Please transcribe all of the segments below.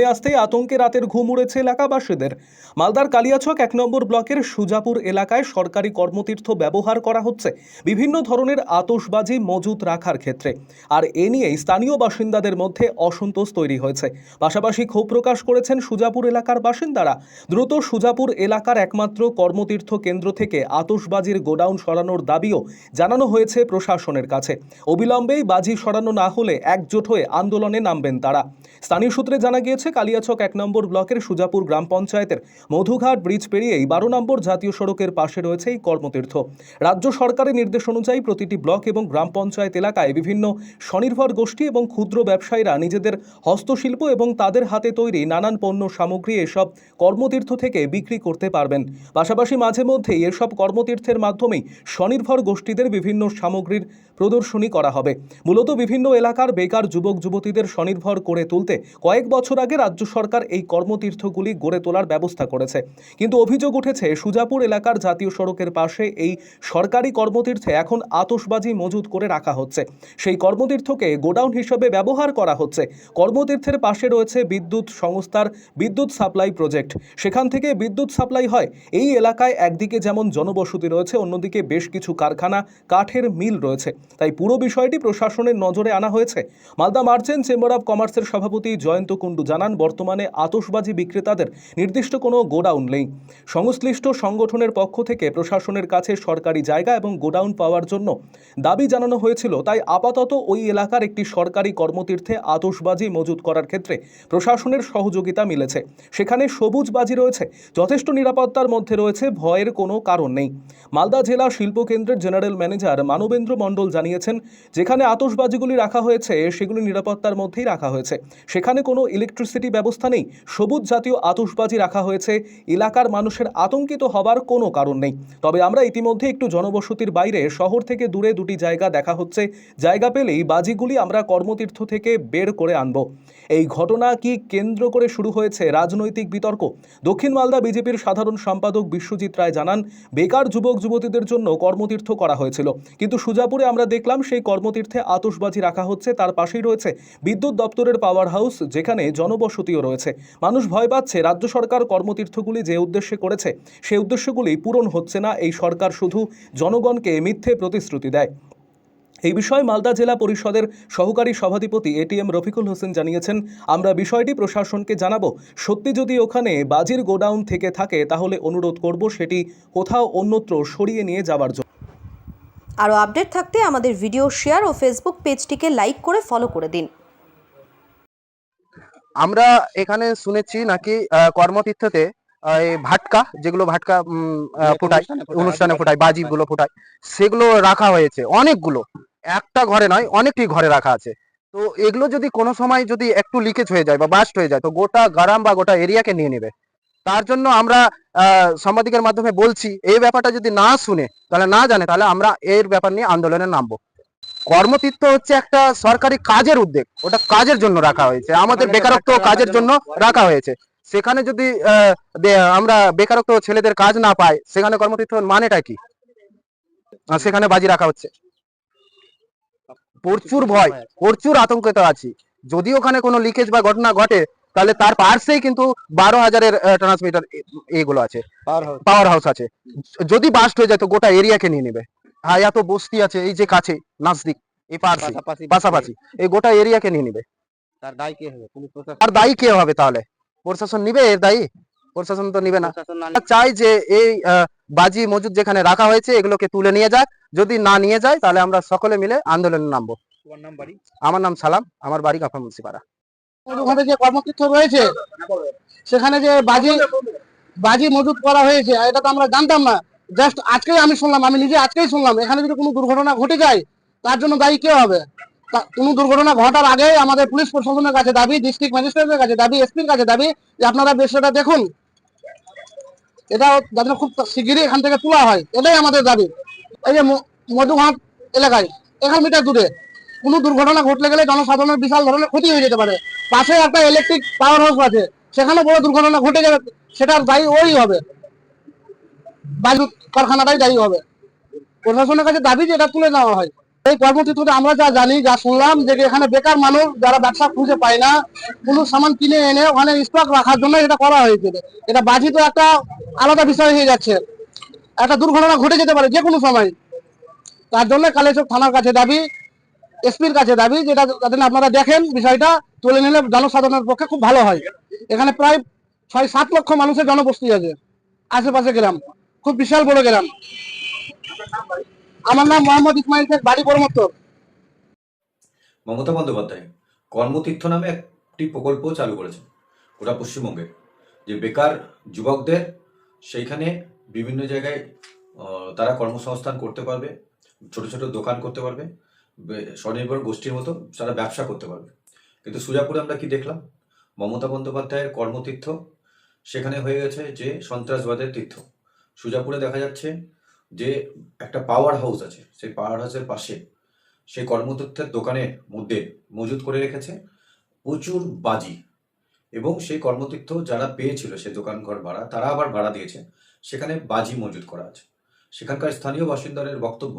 সামনে আসতেই আতঙ্কে রাতের ঘুম উড়েছে এলাকাবাসীদের। মালদার কালিয়াচক ১ নম্বর ব্লকের সুজাপুর এলাকায় সরকারি কর্মতীর্থ ব্যবহার করা হচ্ছে বিভিন্ন ধরনের আতশবাজি মজুত রাখার ক্ষেত্রে। আর এ নিয়েই স্থানীয় বাসিন্দাদের মধ্যে অসন্তোষ তৈরি হয়েছে। পাশাপাশি ক্ষোভ প্রকাশ করেছেন সুজাপুর এলাকার বাসিন্দারা। দ্রুত সুজাপুর এলাকার একমাত্র কর্মতীর্থ কেন্দ্র থেকে আতশবাজির গোডাউন সরানোর দাবিও জানানো হয়েছে প্রশাসনের কাছে। অবিলম্বেই বাজি সরানো না হলে একজোট হয়ে আন্দোলনে নামবেন তারা। স্থানীয় সূত্রে জানা গিয়েছে, কালিয়াচক ১ নম্বর ব্লকের সুজাপুর গ্রাম পঞ্চায়েতের মধুঘাট ব্রিজ পেরিয়েই ১২ নম্বর জাতীয় সড়কের পাশে রয়েছে এই কর্মতীর্থ। রাজ্য সরকারের নির্দেশ অনুযায়ী প্রতিটি ব্লক এবং গ্রাম পঞ্চায়েত এলাকায় বিভিন্ন স্বনির্ভর গোষ্ঠী এবং ক্ষুদ্র ব্যবসায়ীরা নিজেদের হস্তশিল্প এবং তাদের হাতে তৈরি নানান পণ্য সামগ্রী এসব কর্মতীর্থ থেকে বিক্রি করতে পারবেন। পাশাপাশি মাঝে মধ্যেই এসব কর্মতীর্থের মাধ্যমেই স্বনির্ভর গোষ্ঠীদের বিভিন্ন সামগ্রীর প্রদর্শনী করা হবে। মূলত বিভিন্ন এলাকার বেকার যুবক যুবতীদের স্বনির্ভর করে তুলতে কয়েক বছর আগে রাজ্য সরকার এই কর্মতীর্থগুলি গড়ে তোলার ব্যবস্থা করেছে। কিন্তু অভিযোগ উঠেছে, সুজাপুর এলাকার জাতীয় সড়কের পাশে এই সরকারি কর্মতীর্থে এখন আতশবাজি মজুত করে রাখা হচ্ছে। সেই কর্মতীর্থকে গোডাউন হিসেবে ব্যবহার করা হচ্ছে। কর্মতীর্থের পাশে রয়েছে বিদ্যুৎ সংস্থার বিদ্যুৎ সাপ্লাই প্রজেক্ট, সেখান থেকে বিদ্যুৎ সাপ্লাই হয়। এই এলাকায় একদিকে যেমন জনবসতি রয়েছে, অন্যদিকে বেশ কিছু কারখানা, কাঠের মিল রয়েছে। তাই পুরো বিষয়টি প্রশাসনের নজরে আনা হয়েছে। মালদা মার্চেন্ট চেম্বার অব কমার্সের সভাপতি জয়ন্ত কুণ্ডু জানান, বর্তমানে আতশবাজি বিক্রেতাদের নির্দিষ্ট কোনো গোডাউন নেই। সংশ্লিষ্ট সংগঠনের পক্ষ থেকে প্রশাসনের কাছে সরকারি জায়গা এবং গোডাউন পাওয়ার জন্য দাবি জানানো হয়েছিল। তাই আপাতত ওই এলাকার একটি সরকারি কর্মতীর্থে আতশবাজি মজুত করার ক্ষেত্রে প্রশাসনের সহযোগিতা মিলেছে। সেখানে সবুজ বাজি রয়েছে, যথেষ্ট নিরাপত্তার মধ্যে রয়েছে, ভয়ের কোনো কারণ নেই। মালদা জেলা শিল্প কেন্দ্রের জেনারেল ম্যানেজার মানবেন্দ্র মণ্ডল জানিয়েছেন, যেখানে আতশবাজিগুলি রাখা হয়েছে সেগুলি নিরাপত্তার মধ্যেই রাখা হয়েছে। সেখানে কোনো ইলেকট্রিসিটি ব্যবস্থা নেই। সবুজ জাতীয় আতশবাজি রাখা হয়েছে। এলাকার মানুষের আতঙ্কিত হবার কোনো কারণ নেই। তবে আমরা ইতিমধ্যে একটু জনবসতির বাইরে শহর থেকে দূরে দুটি জায়গা দেখা হচ্ছে। জায়গা পেলেই বাজিগুলি আমরা কর্মতীর্থ থেকে বের করে আনব। এই ঘটনা কি কেন্দ্র করে শুরু হয়েছে রাজনৈতিক বিতর্ক। দক্ষিণ মালদা বিজেপির সাধারণ সম্পাদক বিশ্বজিৎ রায় জানান, বেকার যুবক যুবতীদের জন্য কর্মতীর্থ করা হয়েছিল, কিন্তু সুজাপুরে আমরা দেখলাম সেই কর্মতীর্থে আতশবাজি রাখা হচ্ছে। তার পাশেই রয়েছে বিদ্যুৎ দপ্তরের পাওয়ার হাউস, যেখানে জনবসতিও রয়েছে। মানুষ ভয় পাচ্ছে। রাজ্য সরকার কর্মতীর্থগুলি যে উদ্দেশ্যে করেছে সেই উদ্দেশ্যগুলি পূরণ হচ্ছে না। এই সরকার শুধু জনগণকে মিথ্যে প্রতিশ্রুতি দেয়। এই বিষয়ে মালদা জেলা পরিষদের সহকারী সভাধিপতি এটিএম রফিকুল হোসেন জানিয়েছেন, আমরা বিষয়টি প্রশাসনকে জানাবো। সত্যি যদি ওখানে বাজির গোডাউন থেকে থাকে তাহলে অনুরোধ করব সেটি কোথাও অন্যত্র সরিয়ে নিয়ে যাওয়ার জন্য। আরও আপডেট থাকতে আমাদের ভিডিও শেয়ার ও ফেসবুক পেজটিকে লাইক করে ফলো করে দিন। আমরা এখানে শুনেছি নাকি কর্মতীর্থতে ভাটকা, যেগুলো ভাটকা ফোটায়, অনুষ্ঠানে ফোটায়, বাজিগুলো ফোটায়, সেগুলো রাখা হয়েছে অনেকগুলো। একটা ঘরে নয়, অনেকটি ঘরে রাখা আছে। তো এগুলো যদি কোনো সময় যদি একটু লিকেজ হয়ে যায় বা বাস্ট হয়ে যায়, তো গোটা গ্রাম বা গোটা এরিয়াকে নিয়ে নেবে। তার জন্য আমরা সাংবাদিকের মাধ্যমে বলছি, এই ব্যাপারটা যদি না শুনে, তাহলে না জানে, তাহলে আমরা এর ব্যাপার নিয়ে আন্দোলনে নামবো। কর্মতীর্থ হচ্ছে একটা সরকারি কাজের উদ্যোগ, ওটা কাজের জন্য রাখা হয়েছে, আমাদের বেকারত্ব কাজের জন্য রাখা হয়েছে। সেখানে যদি আমরা বেকারত্ব ছেলেদের কাজ না পাই, সেখানে কর্মতীর্থ মানেটা কি? সেখানে বাজি রাখা হচ্ছে। প্রচুর ভয়, প্রচুর আতঙ্কিত আছি। যদি ওখানে কোনো লিকেজ বা ঘটনা ঘটে, তাহলে তার পার্শ্বেই কিন্তু 12,000-এর ট্রান্সমিটার এগুলো আছে, পাওয়ার হাউস আছে। যদি বাস্ট হয়ে যায় তো গোটা এরিয়াকে নিয়ে নেবে। হ্যাঁ, এত বস্তি আছে এই যে কাছে, নাজদিক, এই পাশাপাশি এই গোটা এরিয়াকে নিয়ে নেবে। তার দায়ী কে হবে? তাহলে প্রশাসন নিবে এর দায়ী? প্রশাসন তো নিবে না। চাই যে এই বাজি মজুদ যেখানে রাখা হয়েছে এগুলোকে তুলে নিয়ে যাক। যদি না নিয়ে যায় তাহলে আমরা সকলে মিলে আন্দোলনে নামবো। আমার নাম সালাম, আমার বাড়ি কাফা মুন্সিপাড়া। ওখানে যে কর্মতীর্থ রয়েছে সেখানে যে বাজি মজুত করা হয়েছে, এটা তো আমরা জানতাম না। জাস্ট আজকেই আমি শুনলাম, আমি নিজে আজকেই শুনলাম। এখানে যদি কোনো দুর্ঘটনা ঘটে যায় তার জন্য দায়ী কে হবে? কোনো দুর্ঘটনা ঘটার আগে আমাদের পুলিশ প্রশাসনের কাছে দাবি, ডিস্ট্রিক্ট ম্যাজিস্ট্রেটের কাছে দাবি, এসপির কাছে দাবি যে আপনারা বিষয়টা দেখুন, এটা যাতে খুব শিগগিরই এখান থেকে তোলা হয়, এটাই আমাদের দাবি। এই যে মধুঘাট এলাকায় 1 মিটার দূরে কোনো দুর্ঘটনা ঘটলে গেলে জনসাধারণের বিশাল ধরনের ক্ষতি হয়ে যেতে পারে। পাশে একটা ইলেকট্রিক পাওয়ার হাউস আছে, সেখানে বড় দুর্ঘটনা ঘটে যাবে, সেটার দায়ী ওই হবে, বায়ু কারখানাটাই দায়ী হবে। প্রশাসনের কাছে দাবি যে এটা তুলে নেওয়া হয়। এই কর্মক্ষেত্রে আমরা যা জানি, যা শুনলাম, যে এখানে বেকার মানুষ যারা ব্যবসা খুঁজে পায় না, কোনো সামান কিনে এনে ওখানে স্টক রাখার জন্য এটা করা হয়েছে। এটা বাজি তো একটা আলাদা বিষয় হয়ে যাচ্ছে, একটা দুর্ঘটনা ঘটে যেতে পারে যে কোনো সময়। তার জন্য কালিয়াচক থানার কাছে দাবি, এসপির কাছে দাবি, যেটা যাতে আপনারা দেখেন বিষয়টা, তুলে নিলে জনসাধারণের পক্ষে খুব ভালো হয়। এখানে প্রায় 6-7 লক্ষ মানুষের জনবসতি আছে, আশেপাশে গ্রাম, খুব বিশাল বড় গ্রাম। আমার নাম মোহাম্মদ ইসমাইল শেখ, বাড়ি পরমত্তর। মমতা বন্দ্যোপাধ্যায় কর্মতীর্থ নামে একটি প্রকল্প চালু করেছে গোটা পশ্চিমবঙ্গে, যে বেকার যুবকদের সেইখানে বিভিন্ন জায়গায় তারা কর্মসংস্থান করতে পারবে, ছোট ছোট দোকান করতে পারবে, স্বনির্ভর গোষ্ঠীর মতো তারা ব্যবসা করতে পারবে। কিন্তু সুজাপুরে আমরা কি দেখলাম? মমতা বন্দ্যোপাধ্যায়ের কর্মতীর্থ সেখানে হয়ে গেছে যে সন্ত্রাসবাদের তীর্থ। সুজাপুরে দেখা যাচ্ছে যে একটা পাওয়ার হাউস আছে, সেই পাওয়ার হাউসের পাশে সেই কর্মতীর্থের দোকানের মধ্যে মজুত করে রেখেছে প্রচুর বাজি, এবং সেই কর্মতীর্থ যারা পেয়েছিল সে দোকান ঘর ভাড়া, তারা আবার ভাড়া দিয়েছে, সেখানে বাজি মজুত করা আছে। সেখানকার স্থানীয় বাসিন্দাদের বক্তব্য,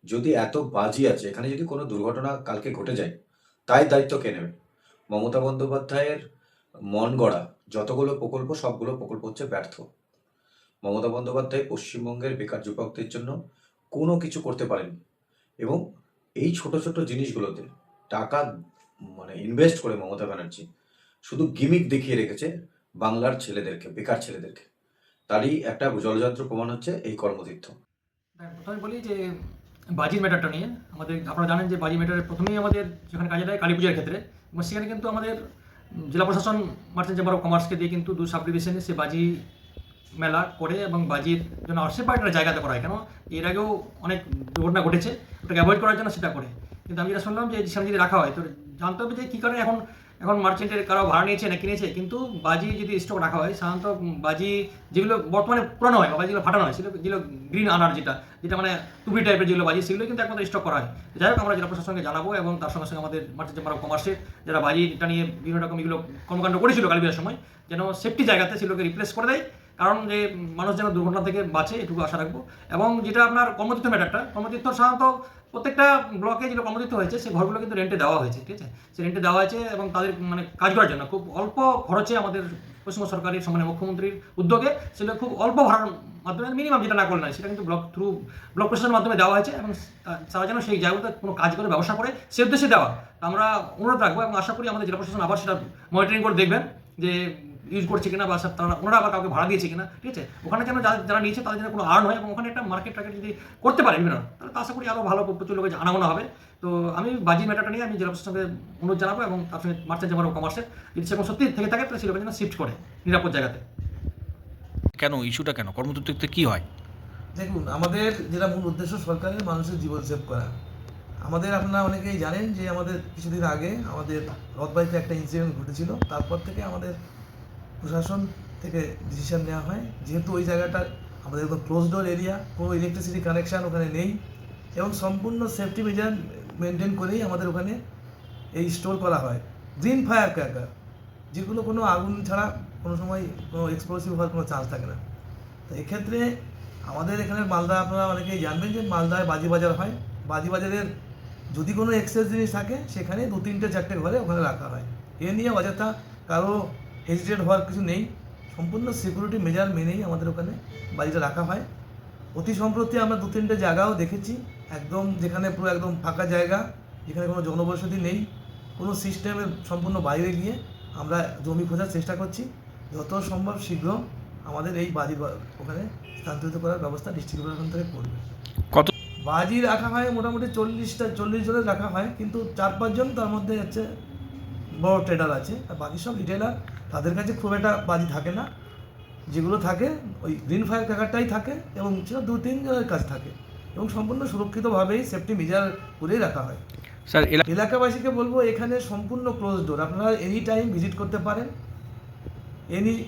যদি এত বাজি আছে, এখানে যদি কোনো দুর্ঘটনা কালকে ঘটে যায়, তাই দায়িত্ব কে নেবে? মমতা বন্দ্যোপাধ্যায়ের মন গড়া যতগুলো প্রকল্প, সবগুলো প্রকল্প হচ্ছে ব্যর্থ। মমতা বন্দ্যোপাধ্যায় পশ্চিমবঙ্গের বেকার যুবকদের জন্য কোনো কিছু করতে পারেনি, এবং এই ছোট ছোট জিনিসগুলোতে টাকা ইনভেস্ট করে মমতা ব্যানার্জি শুধু গিমিক দেখিয়ে রেখেছে বাংলার ছেলেদেরকে, বেকার ছেলেদেরকে। তারই একটা জলযন্ত্র প্রমাণ হচ্ছে এই কর্মতীর্থ। প্রথমে বলি যে বাজির ম্যাটারটা নিয়ে, আপনারা জানেন যে বাজি ম্যাটারের প্রথমেই আমাদের যেখানে কাজে দেয় কালী পূজার ক্ষেত্রে, এবং সেখানে কিন্তু আমাদের জেলা প্রশাসন মার্চেন্ট চেম্বার অফ কমার্সকে দিয়ে কিন্তু 2 সাব ডিভিশনে সে বাজি মেলা করে এবং বাজির জন্য সেপারেট একটা জায়গাতে করা হয়। কেন, এর আগেও অনেক দুর্ঘটনা ঘটেছে, ওটাকে অ্যাভয়েড করার জন্য সেটা করে। কিন্তু আমি যেটা শুনলাম যে সেখানে যদি রাখা হয়, তো জানতে হবে যে কী কারণে এখন মার্চেন্টের কারো ভাড়া নিয়েছে না কিনেছে। কিন্তু বাজি যদি স্টক রাখা হয়, সাধারণত বাজি যেগুলো বর্তমানে পুরানো হয় বা যেগুলো ফাটানো হয়, যেগুলো গ্রিন আনার যেটা টুপি টাইপের যেগুলো বাজি, সেগুলো কিন্তু একমাত্র স্টক করা হয়। যাই হোক, আমরা জেলা প্রশাসনকে জানাবো, এবং তার সঙ্গে সঙ্গে আমাদের মার্চেন্ট চেম্বার অফ কমার্সের যারা বাজিটা নিয়ে বিভিন্ন রকম এগুলো কর্মকাণ্ড করেছিল কালী পূজার সময়, যেন সেফটি জায়গাতে সেগুলোকে রিপ্লেস করে দেয়, কারণ যে মানুষ যেন দুর্ঘটনা থেকে বাঁচে, এটুকু আশা রাখবো। এবং যেটা আপনার কর্মতীর্থ ম্যাটারটা, কর্মতীর্থ সাধারণত প্রত্যেকটা ব্লকে যেগুলো কর্মতীর্থ হয়েছে, সেই ঘরগুলো কিন্তু রেন্টে দেওয়া হয়েছে, ঠিক আছে? সে রেন্টে দেওয়া হয়েছে, এবং তাদের কাজ করার জন্য খুব অল্প খরচে আমাদের পশ্চিমবঙ্গ সরকারের মুখ্যমন্ত্রীর উদ্যোগে সেগুলো খুব অল্প ভাড়ার মাধ্যমে, মিনিমাম যেটা না করলে নয়, সেটা কিন্তু ব্লক প্রশাসনের মাধ্যমে দেওয়া হয়েছে, এবং তারা যেন সেই জায়গাতে কোনো কাজ করে ব্যবসা করে সে উদ্দেশ্যে দেওয়া। আমরা অনুরোধ রাখবো, এবং আশা করি আমাদের জেলা প্রশাসন আবার সেটা মনিটরিং করে দেখবেন যে ইউজ করছে কিনা, বা ওনারা আবার কাউকে ভাড়া দিয়েছে কিনা, ঠিক আছে? ওখানে যেন যারা নিয়েছে তাদের যেন কোনো আর্ন হয়, এবং ওখানে একটা মার্কেট যদি করতে পারে বিভিন্ন, তাহলে আশা করি আরও ভালো প্রচুর লোকের আনাগোনা হবে। তো আমি বাজি ম্যাটারটা নিয়ে আমি জেলা প্রশাসনকে অনুরোধ জানাবো, এবং তার সঙ্গে মার্চেন্ট চেম্বার অফ কমার্সের যদি সেরকম সত্যি থেকে থাকে, তাহলে সেগুলো যেন শিফট করে নিরাপদ জায়গাতে। কেন ইস্যুটা কেন কর্মতত্ত্বে কি হয়? দেখুন, আমাদের যেটা মূল উদ্দেশ্য সরকারের মানুষের জীবন সেভ করা। আমাদের আপনারা অনেকেই জানেন যে আমাদের কিছুদিন আগে আমাদের রথবাড়িতে একটা ইনসিডেন্ট ঘটেছিল। তারপর থেকে আমাদের প্রশাসন থেকে ডিসিশন নেওয়া হয়, যেহেতু ওই জায়গাটা আমাদের একদম ক্লোজ ডোর এরিয়া, কোনো ইলেকট্রিসিটি কানেকশান ওখানে নেই, এবং সম্পূর্ণ সেফটি মেজার মেনটেন করেই আমাদের ওখানে এই স্টোর করা হয় গ্রিন ফায়ার ক্র্যাকার, যেগুলো কোনো আগুন ছাড়া কোনো সময় কোনো এক্সপ্লোসিভ হওয়ার কোনো চান্স থাকে না। তো এক্ষেত্রে আমাদের এখানে মালদা, আপনারা অনেকেই জানবেন যে মালদায় বাজি বাজার হয়। বাজি বাজারের যদি কোনো এক্সেস জিনিস থাকে, সেখানে 2-3-4টে ঘরে ওখানে রাখা হয়। এ নিয়ে অযথা কারো হেজিটেট হওয়ার কিছু নেই, সম্পূর্ণ সিকিউরিটি মেজার মেনেই আমাদের ওখানে বাজিটা রাখা হয়। অতি সম্প্রতি আমরা 2-3টে জায়গাও দেখেছি, একদম যেখানে পুরো একদম ফাঁকা জায়গা, যেখানে কোনো জনবসতি নেই, কোনো সিস্টেমের সম্পূর্ণ বাইরে গিয়ে আমরা জমি খোঁজার চেষ্টা করছি। যত সম্ভব শীঘ্র আমাদের এই বাজি ওখানে স্থানান্তরিত করার ব্যবস্থা ডিস্ট্রিক্ট প্রশাসন থেকে করবে। কত বাজি রাখা হয় মোটামুটি 40 জনের রাখা হয়, কিন্তু 4-5 জন তার মধ্যে হচ্ছে বড় ট্রেডার আছে, আর বাকি সব রিটেলার। তাদের কাছে খুব একটা বাজি থাকে না, যেগুলো থাকে ওই গ্রিন ফায়ার ক্র্যাকারটাই থাকে, এবং সেটা 2-3 জনের কাছে থাকে, এবং সম্পূর্ণ সুরক্ষিতভাবেই সেফটি মেজার করেই রাখা হয়। স্যার এলাকাবাসীকে বলবো, এখানে সম্পূর্ণ ক্লোজ ডোর, আপনারা এনি টাইম ভিজিট করতে পারেন,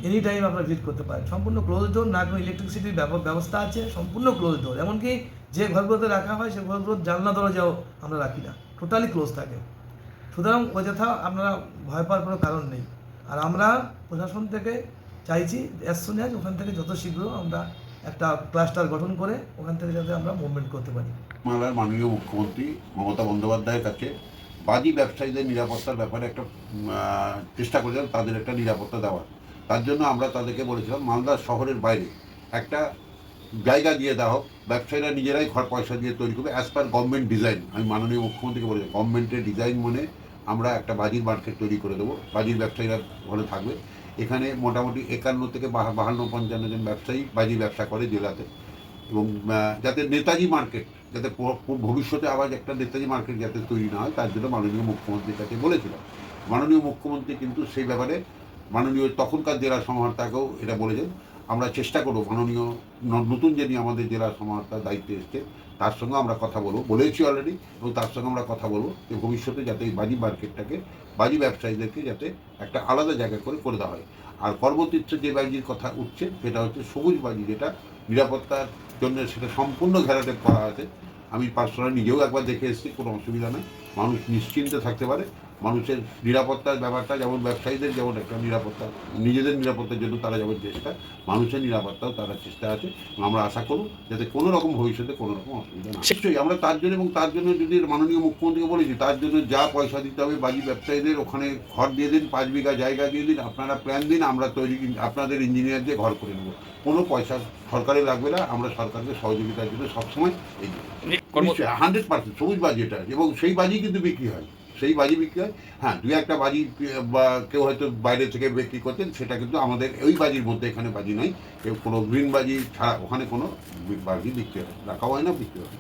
এনি টাইম আপনারা ভিজিট করতে পারেন। সম্পূর্ণ ক্লোজ ডোর, না কোনো ইলেকট্রিসিটির ব্যবস্থা আছে, সম্পূর্ণ ক্লোজ ডোর। এমনকি যে ঘরগুলোতে রাখা হয়, সে ঘরগুলোর জানলা দরজাও আমরা রাখি না, টোটালি ক্লোজ থাকে। সুতরাং অযথা আপনারা ভয় পাওয়ার কোনো কারণ নেই। আর আমরা প্রশাসন থেকে চাইছি অ্যাজ সুন অ্যাজ ওখান থেকে যত শীঘ্র আমরা একটা ক্লাস্টার গঠন করে ওখান থেকে যাতে আমরা মুভমেন্ট করতে পারি। বাংলার মাননীয় মুখ্যমন্ত্রী মমতা বন্দ্যোপাধ্যায়ের কাছে বাজি ব্যবসায়ীদের নিরাপত্তার ব্যাপারে একটা চেষ্টা করেছিলাম, তাদের একটা নিরাপত্তা দেওয়ার। তার জন্য আমরা তাদেরকে বলেছিলাম মালদা শহরের বাইরে একটা জায়গা দিয়ে দেওয়া হোক, ব্যবসায়ীরা নিজেরাই ঘর পয়সা দিয়ে তৈরি করবে অ্যাজ পার গভর্নমেন্ট ডিজাইন। আমি মাননীয় মুখ্যমন্ত্রীকে বলেছি গভর্নমেন্টের ডিজাইন মনে আমরা একটা বাজির মার্কেট তৈরি করে দেবো, বাজির ব্যবসায়ীরা ঘরে থাকবে। এখানে মোটামুটি 51 থেকে 52-55 জন ব্যবসায়ী বাজি ব্যবসা করে জেলাতে, এবং যাতে নেতাজি মার্কেট যাতে ভবিষ্যতে আবার একটা নেতাজি মার্কেট যাতে তৈরি না হয় তার জন্য মাননীয় মুখ্যমন্ত্রীর কাছে বলেছিলাম। মাননীয় মুখ্যমন্ত্রী কিন্তু সেই ব্যাপারে মাননীয় তখনকার জেলা সমাহর্তাকেও এটা বলেছেন, আমরা চেষ্টা করবো মাননীয় নতুন যিনি আমাদের জেলা সমাহর্তার দায়িত্বে এসছে তার সঙ্গে আমরা কথা বলবো, বলেছি অলরেডি, এবং তার সঙ্গে আমরা কথা বলবো যে ভবিষ্যতে যাতে এই বাজি মার্কেটটাকে বাজি ব্যবসায়ীদেরকে যাতে একটা আলাদা জায়গা করে দেওয়া হয়। আর কর্মতীর্থ যে বাজির কথা উঠছে সেটা হচ্ছে সবুজ বাজি, যেটা নিরাপত্তার জন্য সেটা সম্পূর্ণ ঘেরাটেপ করা আছে। আমি পার্সোনালি নিজেও একবার দেখে এসেছি, কোনো অসুবিধা নেই, মানুষ নিশ্চিন্তে থাকতে পারে। মানুষের নিরাপত্তার ব্যাপারটা যেমন ব্যবসায়ীদের যেমন একটা নিরাপত্তা, নিজেদের নিরাপত্তার জন্য তারা যেমন চেষ্টা, মানুষের নিরাপত্তাও তারা চেষ্টা আছে। আমরা আশা করব যাতে কোনো রকম ভবিষ্যতে কোনো রকম অসুবিধা না। নিশ্চয়ই আমরা তার জন্য, এবং তার জন্য যদি মাননীয় মুখ্যমন্ত্রীকে বলেছি তার জন্য যা পয়সা দিতে হবে বাজি ব্যবসায়ীদের ওখানে ঘর দিয়ে দিন, 5 বিঘা জায়গা দিয়ে দিন, আপনারা প্ল্যান দিন, আমরা তৈরি আপনাদের ইঞ্জিনিয়ার দিয়ে ঘর করে নেব। কোনো পয়সা সরকারের লাগবে না, আমরা সরকারকে সহযোগিতার জন্য সবসময় এগিয়ে 100% সবুজ বাজি এটা, এবং সেই বাজি কিন্তু বিক্রি হয়, সেই বাজি বিক্রি হয়। হ্যাঁ, 2-1টা বাজি বা কেউ হয়তো বাইরে থেকে বিক্রি করছেন, সেটা কিন্তু আমাদের ওই বাজির মধ্যে এখানে বাজি নয়, কেউ কোনো গ্রিন বাজি ছাড়া ওখানে কোনো বাজি বিক্রি হয়, রাখা হয় না, বিক্রি হয়।